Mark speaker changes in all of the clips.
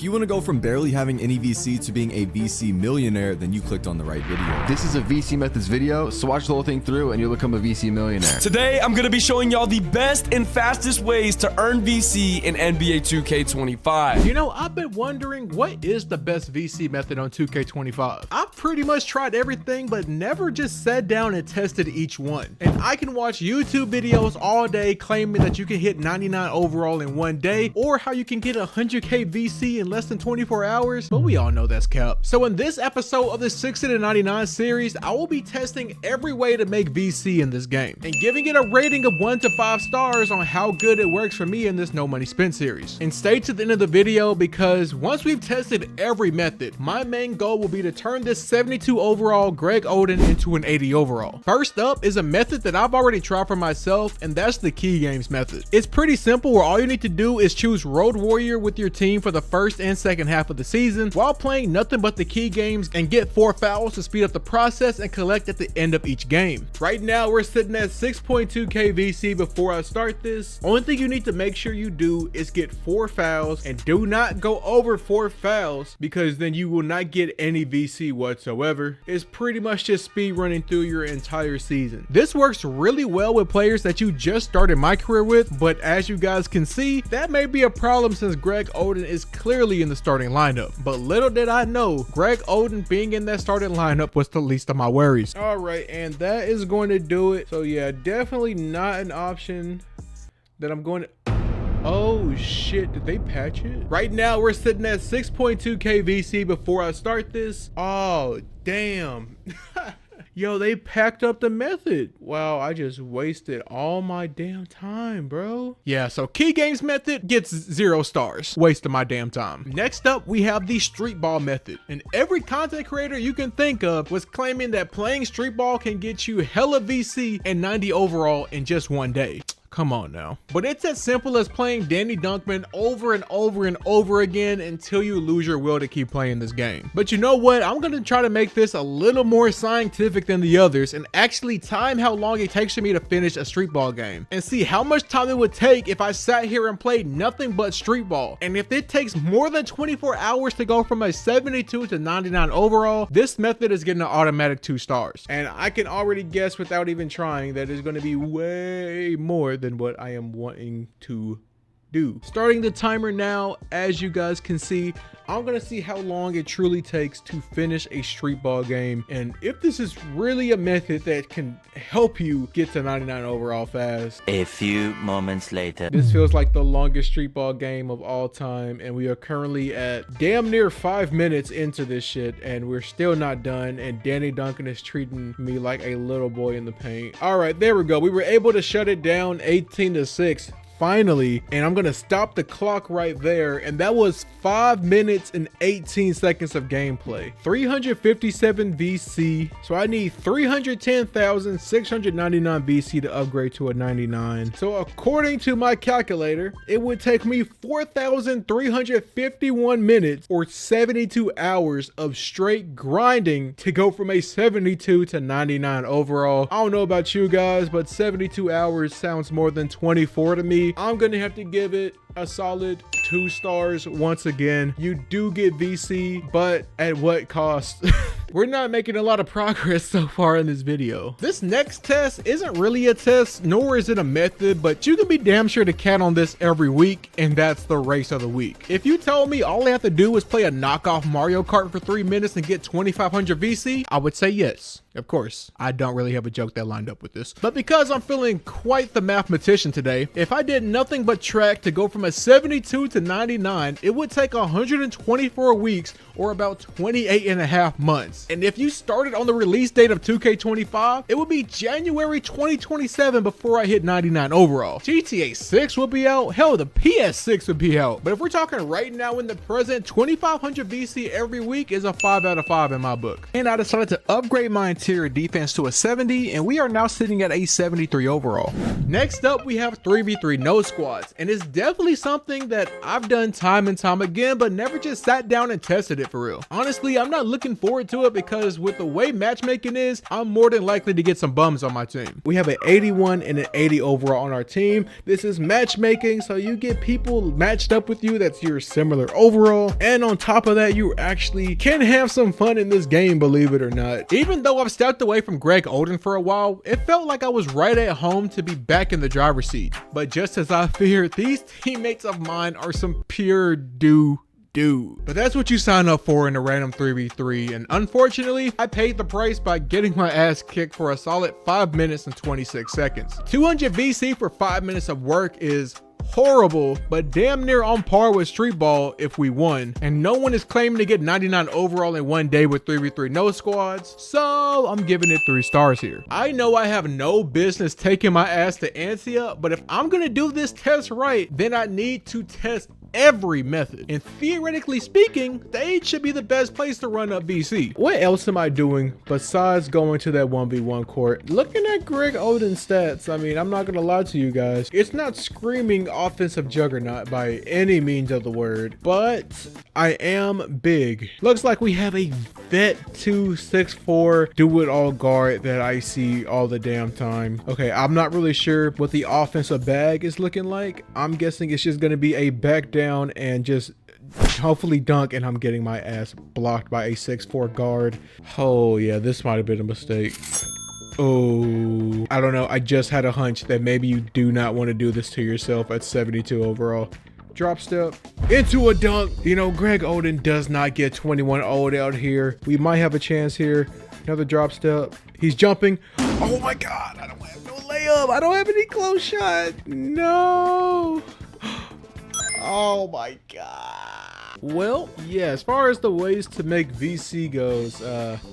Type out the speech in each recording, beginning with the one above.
Speaker 1: If you want to go from barely having any VC to being a VC millionaire, then you clicked on the right video.
Speaker 2: This is a VC Methods video, so watch the whole thing through and you'll become a VC millionaire.
Speaker 3: Today, I'm going to be showing y'all the best and fastest ways to earn VC in NBA 2K25.
Speaker 4: You know, I've been wondering, what is the best VC method on 2K25? I've pretty much tried everything, but never just sat down and tested each one. And I can watch YouTube videos all day claiming that you can hit 99 overall in one day, or how you can get 100k VC in less than 24 hours, but we all know that's cap. So in this episode of the 60 to 99 series, I will be testing every way to make VC in this game and giving it a rating of 1 to 5 stars on how good it works for me in this no money spent series. And stay to the end of the video, because once we've tested every method, my main goal will be to turn this 72 overall Greg Oden into an 80 overall. First up is a method that I've already tried for myself, and that's the key games method. It's pretty simple, where all you need to do is choose Road Warrior with your team for the first and second half of the season while playing nothing but the key games, and get 4 fouls to speed up the process and collect at the end of each game. Right now we're sitting at 6.2k VC before I start this. Only thing you need to make sure you do is get 4 fouls, and do not go over 4 fouls, because then you will not get any VC whatsoever. It's pretty much just speed running through your entire season. This works really well with players that you just started my career with, but as you guys can see, that may be a problem since Greg Oden is clearly in the starting lineup. But little did I know, Greg Oden being in that starting lineup was the least of my worries. All right, and that is going to do it. So yeah, definitely not an option that I'm going to... Oh shit, did they patch it? Right now we're sitting at 6.2k VC before I start this. Oh damn. Yo, they packed up the method. Wow, I just wasted all my damn time, bro. Yeah, so key games method gets 0 stars. Waste of my damn time. Next up, we have the street ball method. And every content creator you can think of was claiming that playing street ball can get you hella VC and 90 overall in just one day. Come on now. But it's as simple as playing Danny Dunkman over and over and over again until you lose your will to keep playing this game. But you know what? I'm going to try to make this a little more scientific than the others and actually time how long it takes for me to finish a street ball game and see how much time it would take if I sat here and played nothing but street ball. And if it takes more than 24 hours to go from a 72 to 99 overall, this method is getting an automatic 2 stars. And I can already guess without even trying that it's going to be way more than what I am wanting to do. Starting the timer now. As you guys can see, I'm gonna see how long it truly takes to finish a street ball game, and if this is really a method that can help you get to 99 overall fast.
Speaker 5: A few moments later.
Speaker 4: This feels like the longest street ball game of all time, and we are currently at damn near 5 minutes into this shit, and we're still not done, and Danny Duncan is treating me like a little boy in the paint. All right, there we go. We were able to shut it down 18-6. Finally, and I'm gonna stop the clock right there, and that was 5 minutes and 18 seconds of gameplay. 357 VC, so I need 310,699 VC to upgrade to a 99. So according to my calculator, it would take me 4,351 minutes or 72 hours of straight grinding to go from a 72 to 99 overall. I don't know about you guys, but 72 hours sounds more than 24 to me. I'm gonna have to give it a solid 2 stars once again. You do get VC, but at what cost? We're not making a lot of progress so far in this video. This next test isn't really a test, nor is it a method, but you can be damn sure to count on this every week, and that's the race of the week. If you told me all I have to do was play a knockoff Mario Kart for 3 minutes and get 2,500 VC, I would say yes. Of course, I don't really have a joke that lined up with this, but because I'm feeling quite the mathematician today, if I did nothing but track to go from a 72 to 99, it would take 124 weeks or about 28.5 months. And if you started on the release date of 2K25, it would be January 2027 before I hit 99 overall. GTA 6 will be out, hell, the PS6 would be out. But if we're talking right now in the present, 2,500 VC every week is a 5 out of 5 in my book. And I decided to upgrade my interior defense to a 70, and we are now sitting at a 73 overall. Next up, we have 3v3 no squads, and it's definitely something that I've done time and time again, but never just sat down and tested it for real. Honestly, I'm not looking forward to it it because with the way matchmaking is, I'm more than likely to get some bums on my team. We have an 81 and an 80 overall on our team. This is matchmaking, so you get people matched up with you that's your similar overall. And on top of that, you actually can have some fun in this game, believe it or not. Even though I've stepped away from Greg Oden for a while, it felt like I was right at home to be back in the driver's seat. But just as I feared, these teammates of mine are some pure dude. But that's what you sign up for in a random 3v3, and unfortunately I paid the price by getting my ass kicked for a solid 5 minutes and 26 seconds. 200 VC for 5 minutes of work is horrible, but damn near on par with street ball if we won, and no one is claiming to get 99 overall in one day with 3v3 no squads, so I'm giving it 3 stars here. I know I have no business taking my ass to Ansia, but if I'm gonna do this test right, then I need to test every method, and theoretically speaking, stage should be the best place to run up VC. What else am I doing besides going to that 1v1 court? Looking at Greg Oden's stats, I mean, I'm not gonna lie to you guys, it's not screaming offensive juggernaut by any means of the word, but I am big. Looks like we have a vet 264 do-it-all guard that I see all the damn time. Okay, I'm not really sure what the offensive bag is looking like. I'm guessing it's just gonna be a back down and just hopefully dunk, and I'm getting my ass blocked by a 6'4 guard. Oh yeah, this might have been a mistake. Oh, I don't know. I just had a hunch that maybe you do not want to do this to yourself at 72 overall. Drop step into a dunk. You know, Greg Oden does not get 21 old out here. We might have a chance here. Another drop step. He's jumping. Oh my God, I don't have no layup. I don't have any close shot. No. Oh my God. Well, yeah, as far as the ways to make VC goes,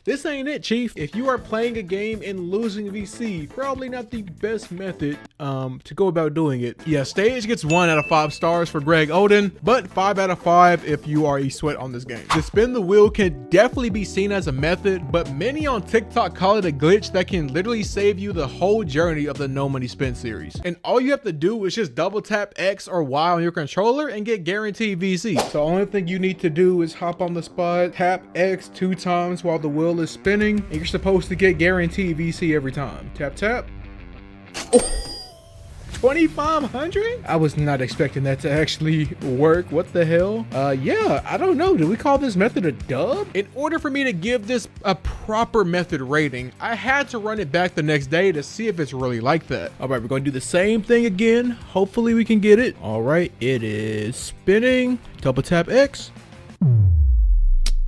Speaker 4: this ain't it, Chief. If you are playing a game and losing VC, probably not the best method to go about doing it. Yeah, stage gets 1 out of 5 stars for Greg Oden, but 5 out of 5 if you are a sweat on this game. The spin the wheel can definitely be seen as a method, but many on TikTok call it a glitch that can literally save you the whole journey of the No Money Spin series. And all you have to do is just double tap X or Y on your controller and get guaranteed VC. So only thing you need to do is hop on the spot, tap X 2 times while the wheel is spinning, and you're supposed to get guaranteed VC every time. Tap, tap. Oh, 2,500? I was not expecting that to actually work. What the hell? Yeah, I don't know. Do we call this method a dub? In order for me to give this a proper method rating, I had to run it back the next day to see if it's really like that. All right, we're going to do the same thing again. Hopefully we can get it. All right, it is spinning. Double tap X.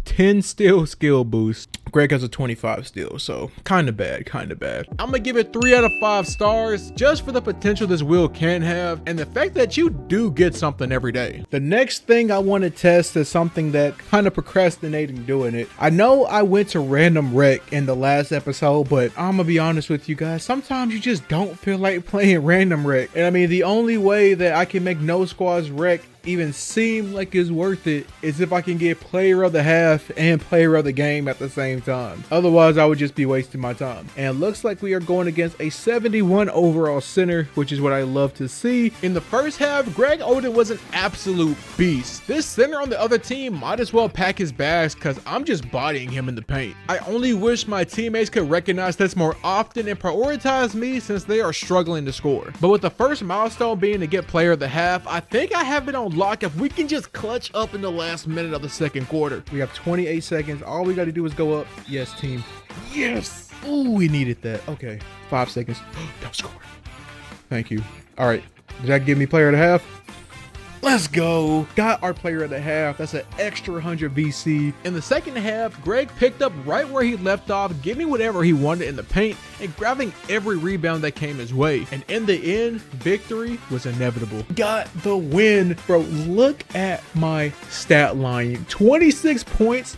Speaker 4: 10 still skill boost. Greg has a 25 still, so kind of bad. I'm gonna give it 3 out of 5 stars just for the potential this wheel can have and the fact that you do get something every day. The next thing I want to test is something that kind of procrastinating doing it. I know I went to random rec in the last episode, but I'm gonna be honest with you guys, sometimes you just don't feel like playing random rec. And I mean, the only way that I can make no squads rec even seem like it's worth it is if I can get player of the half and player of the game at the same time. Otherwise, I would just be wasting my time. And it looks like we are going against a 71 overall center, which is what I love to see. In the first half, Greg Oden was an absolute beast. This center on the other team might as well pack his bags because I'm just bodying him in the paint. I only wish my teammates could recognize this more often and prioritize me since they are struggling to score. But with the first milestone being to get player of the half, I think I have it on lock if we can just clutch up in the last minute of the second quarter. We have 28 seconds. All we got to do is go up. Yes, team. Yes. Ooh, we needed that. Okay. 5 seconds. Don't score. Thank you. All right. Did that give me player of the half? Let's go. Got our player of the half. That's an extra 100 VC. In the second half, Greg picked up right where he left off, getting whatever he wanted in the paint and grabbing every rebound that came his way. And in the end, victory was inevitable. Got the win. Bro, look at my stat line. 26 points,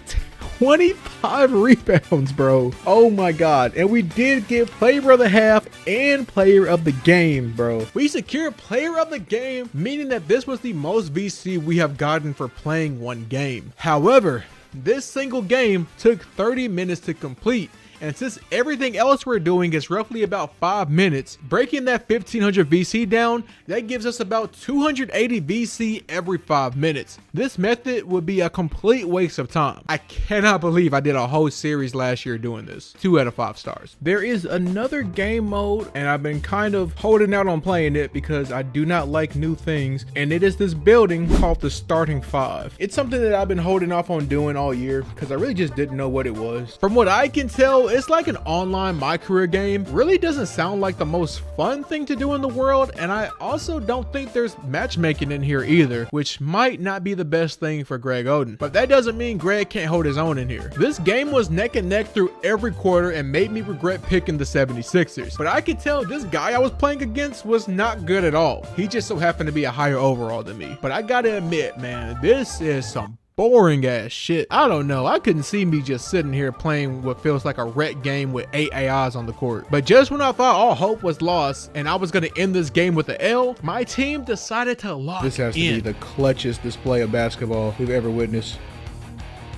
Speaker 4: 25 rebounds, bro. Oh my God. And we did get player of the half and player of the game, bro. We secured player of the game, meaning that this was the most VC we have gotten for playing one game. However, this single game took 30 minutes to complete. And since everything else we're doing is roughly about 5 minutes, breaking that 1500 VC down, that gives us about 280 VC every 5 minutes. This method would be a complete waste of time. I cannot believe I did a whole series last year doing this. 2 out of 5 stars. There is another game mode, and I've been kind of holding out on playing it because I do not like new things, and it is this building called the Starting 5. It's something that I've been holding off on doing all year because I really just didn't know what it was. From what I can tell, it's like an online My Career game. Really doesn't sound like the most fun thing to do in the world, and I also don't think there's matchmaking in here either, which might not be the best thing for Greg Oden. But that doesn't mean Greg can't hold his own in here. This game was neck and neck through every quarter and made me regret picking the 76ers. But I could tell this guy I was playing against was not good at all. He just so happened to be a higher overall than me. But I gotta admit, man, this is some boring ass shit. I don't know. I couldn't see me just sitting here playing what feels like a rec game with 8 AIs on the court. But just when I thought all hope was lost and I was going to end this game with an L, my team decided to lock in. This has to be the clutchest display of basketball we've ever witnessed.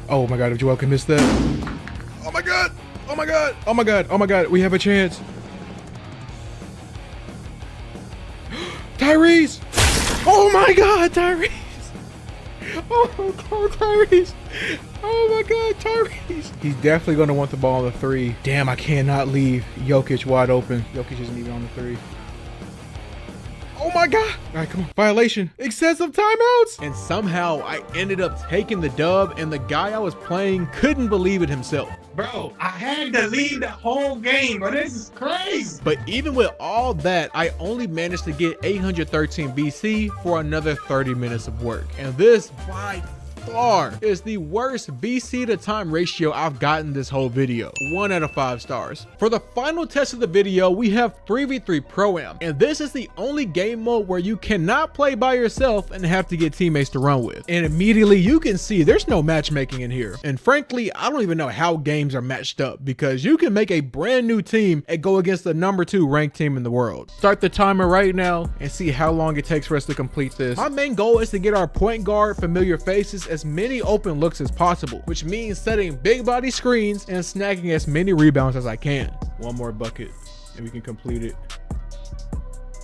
Speaker 4: Oh my God, if Joel can miss that. Oh my God. Oh my God. Oh my God. Oh my God. We have a chance. Tyrese. Oh my God, Tyrese. Oh my God, Tyrese. Oh my God, Tyrese. He's definitely going to want the ball on the 3. Damn, I cannot leave Jokic wide open. Jokic isn't even on the 3. Oh my God. All right, come on. Violation. Excessive timeouts. And somehow I ended up taking the dub, and the guy I was playing couldn't believe it himself.
Speaker 6: Bro, I had to leave the whole game, but this is crazy.
Speaker 4: But even with all that, I only managed to get 813 VC for another 30 minutes of work. And this by far is the worst VC to time ratio I've gotten this whole video. 1 out of 5 stars. For the final test of the video, we have 3v3 Pro-Am, and this is the only game mode where you cannot play by yourself and have to get teammates to run with. And immediately you can see there's no matchmaking in here. And frankly, I don't even know how games are matched up, because you can make a brand new team and go against the number 2 ranked team in the world. Start the timer right now and see how long it takes for us to complete this. My main goal is to get our point guard familiar faces as many open looks as possible, which means setting big body screens and snagging as many rebounds as I can. 1 more bucket and we can complete it.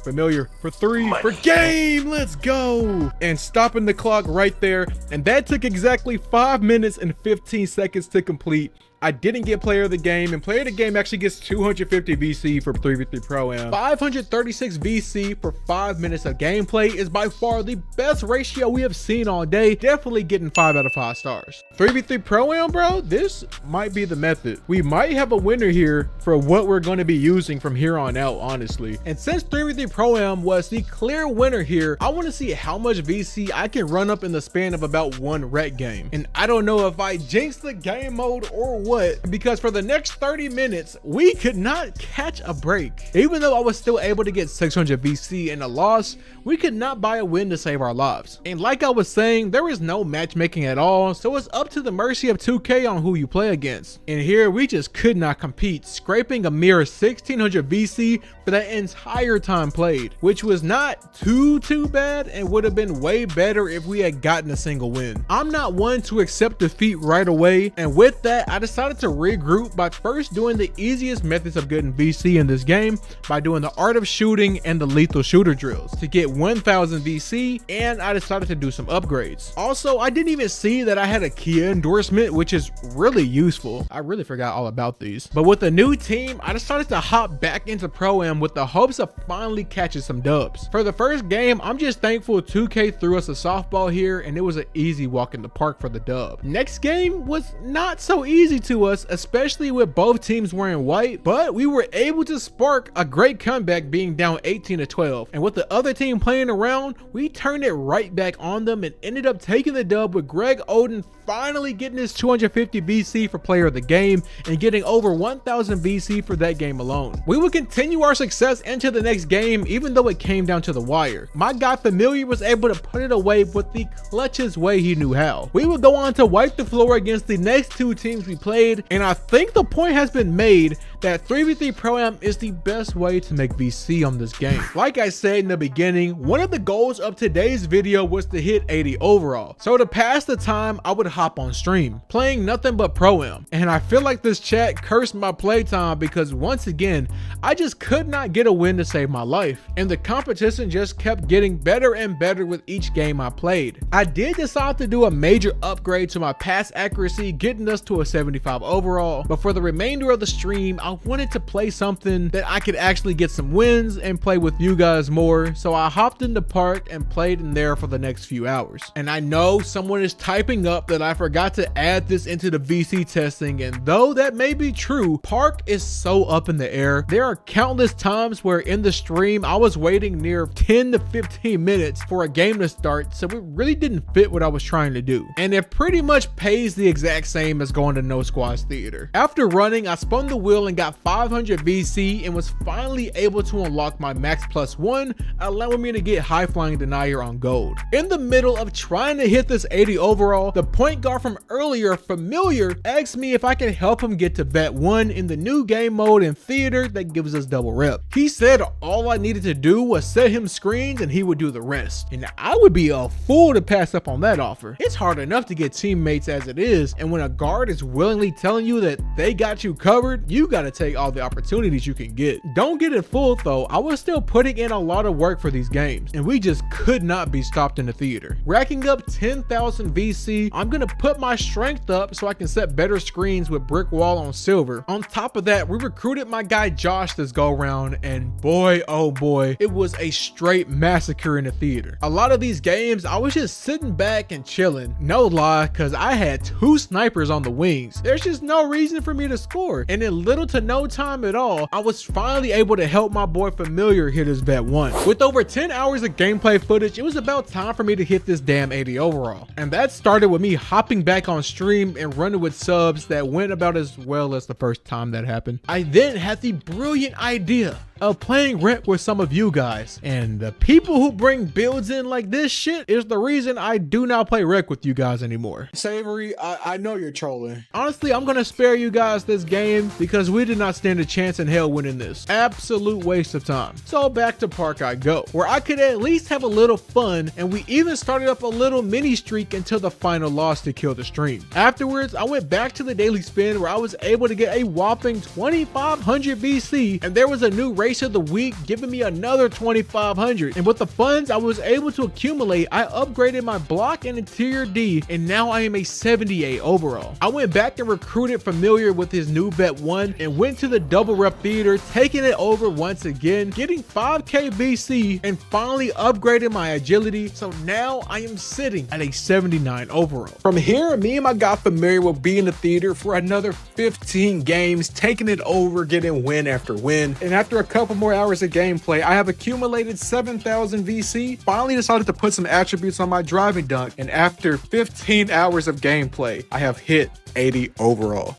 Speaker 4: Familiar for 3 for game. Let's go. And stopping the clock right there. And that took exactly 5 minutes and 15 seconds to complete. I didn't get player of the game, and player of the game actually gets 250 VC for 3v3 Pro-Am. 536 VC for 5 minutes of gameplay is by far the best ratio we have seen all day. Definitely getting 5 out of 5 stars. 3v3 Pro-Am, bro, this might be the method. We might have a winner here for what we're going to be using from here on out, honestly. And since 3v3 Pro-Am was the clear winner here, I want to see how much VC I can run up in the span of about 1 rec game. And I don't know if I jinxed the game mode or what, because for the next 30 minutes we could not catch a break. Even though I was still able to get 600 VC in a loss, we could not buy a win to save our lives. And like I was saying, there is no matchmaking at all, so it's up to the mercy of 2K on who you play against. And here we just could not compete, scraping a mere 1600 VC for that entire time played, which was not too bad and would have been way better if we had gotten a single win. I'm not one to accept defeat right away, and with that I decided to regroup by first doing the easiest methods of getting VC in this game by doing the art of shooting and the lethal shooter drills to get 1000 VC, and I decided to do some upgrades. Also, I didn't even see that I had a Kia endorsement, which is really useful. I really forgot all about these. But with a new team, I decided to hop back into Pro-Am with the hopes of finally catching some dubs. For the first game, I'm just thankful 2K threw us a softball here and it was an easy walk in the park for the dub. Next game was not so easy to us, especially with both teams wearing white, but we were able to spark a great comeback being down 18-12. And with the other team playing around, we turned it right back on them and ended up taking the dub, with Greg Oden finally getting his 250 VC for player of the game and getting over 1000 VC for that game alone. We would continue our success into the next game even though it came down to the wire. My guy Familiar was able to put it away with the clutchest way he knew how. We would go on to wipe the floor against the next 2 teams we played played, and I think the point has been made that 3v3 Pro-Am is the best way to make VC on this game. Like I said in the beginning, one of the goals of today's video was to hit 80 overall. So to pass the time, I would hop on stream, playing nothing but Pro-Am. And I feel like this chat cursed my playtime because once again, I just could not get a win to save my life. And the competition just kept getting better and better with each game I played. I did decide to do a major upgrade to my pass accuracy, getting us to a 75 overall. But for the remainder of the stream, I wanted to play something that I could actually get some wins and play with you guys more, so I hopped into Park and played in there for the next few hours. And I know someone is typing up that I forgot to add this into the VC testing, and though that may be true, Park is so up in the air. There are countless times where in the stream I was waiting near 10 to 15 minutes for a game to start, so it really didn't fit what I was trying to do. And it pretty much pays the exact same as going to No Squads Theater. After running, I spun the wheel and got 500 VC and was finally able to unlock my max +1, allowing me to get high flying denier on gold. In the middle of trying to hit this 80 overall, the point guard from earlier, Familiar, asked me if I could help him get to vet 1 in the new game mode in theater that gives us double rep. He said all I needed to do was set him screens and he would do the rest. And I would be a fool to pass up on that offer. It's hard enough to get teammates as it is, and when a guard is willingly telling you that they got you covered, you gotta take all the opportunities you can get. Don't get it fooled though, I was still putting in a lot of work for these games, and we just could not be stopped in the theater. Racking up 10,000 VC, I'm gonna put my strength up so I can set better screens with brick wall on silver. On top of that, we recruited my guy Josh this go round, and boy oh boy, it was a straight massacre in the theater. A lot of these games, I was just sitting back and chilling, no lie, cause I had 2 snipers on the wings. There's just no reason for me to score, and in little to no time at all, I was finally able to help my boy Familiar hit his vet 1. With over 10 hours of gameplay footage, it was about time for me to hit this damn 80 overall. And that started with me hopping back on stream and running with subs that went about as well as the first time that happened. I then had the brilliant idea of playing rent with some of you guys, and the people who bring builds in like this shit is the reason I do not play rec with you guys anymore. Savory, I know you're trolling. Honestly, I'm gonna spare you guys this game because we did not stand a chance in hell winning this. Absolute waste of time. So back to Park I go, where I could at least have a little fun, and we even started up a little mini streak until the final loss to kill the stream. Afterwards, I went back to the daily spin where I was able to get a whopping 2,500 VC, and there was a new race of the week giving me another 2,500, and with the funds I was able to accumulate, I upgraded my block and interior D, and now I am a 78 overall. I went back and recruited Familiar with his new vet 1 and went to the double rep theater, taking it over once again, getting 5k VC, and finally upgraded my agility, so now I am sitting at a 79 overall. From here, me and my guy Familiar will be in the theater for another 15 games, taking it over, getting win after win, and after a couple more hours of gameplay, I have accumulated 7,000 VC, finally decided to put some attributes on my driving dunk, and after 15 hours of gameplay, I have hit 80 overall.